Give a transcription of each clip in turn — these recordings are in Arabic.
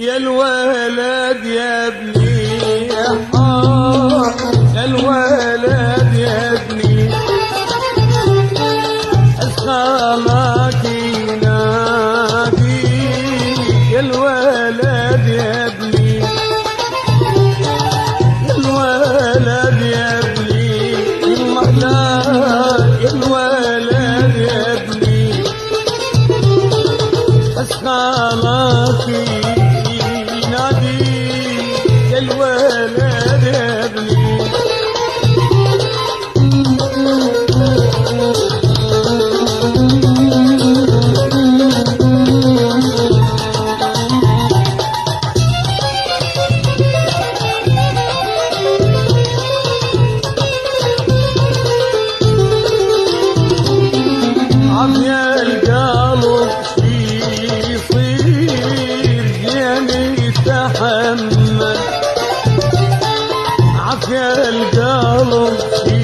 يا الولد يا ابني يا الولد يا ابني أسخامك ينادي يا الولد يا ابني يا الولد يا ابني لا يا الولد يا ابني أسخامك ينادي يا الولد يا ابني عافية القلب شي يصير جاني يتحمل عافية القلب شي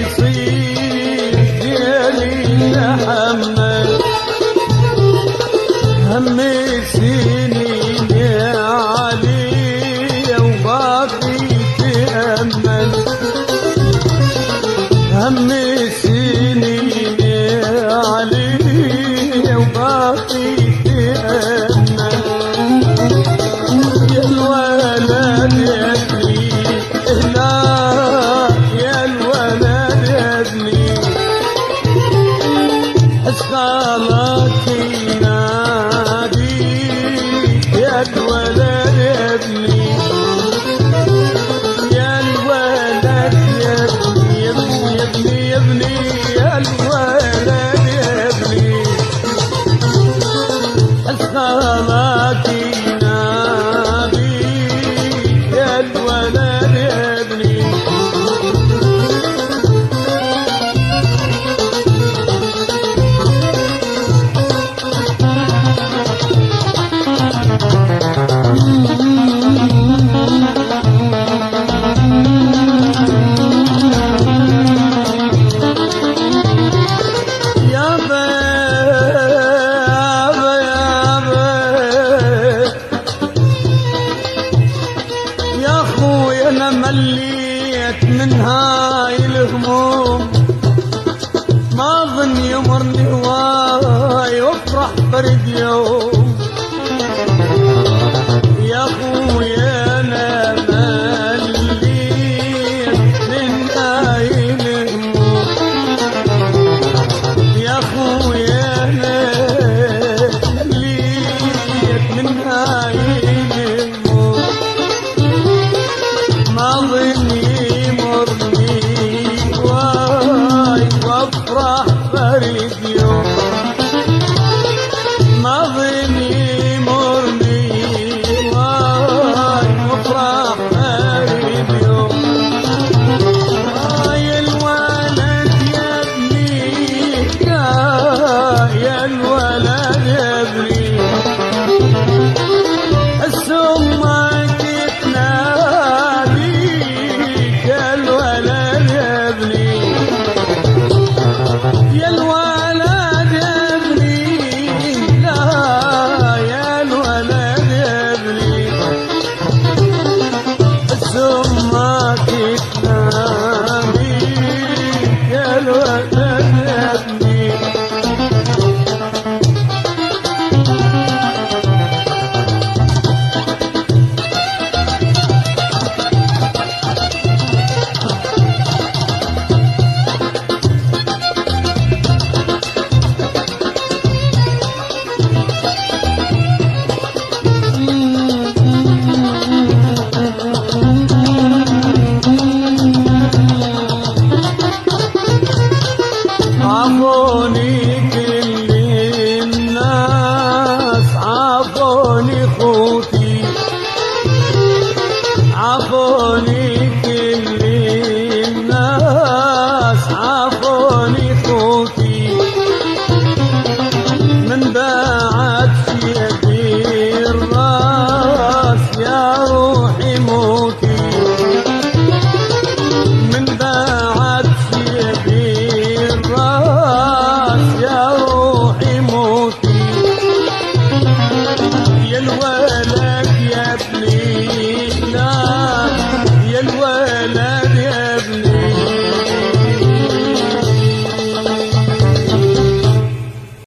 يصير جاني يتحمل هم سنين يا علي وباقي تأمل هم سنين علي وباقي تأمل يا الولد يا ابني لا يا الولد يا ابني أسخالك ينادي يا الولد يا ابني يا الولد يا ابني يا ابني يا ابني يا الولد يا ابني أسخامك ينادي يا الولد يا ابني أنا مليت من هاي الهموم ما ظن يمرني هواي وافرح برد يوم يا خويا أنا مليت من هاي الهموم يا خويا أنا مليت من هاي الهموم ما ظني مرني واي وافرح برد يوم ما ظني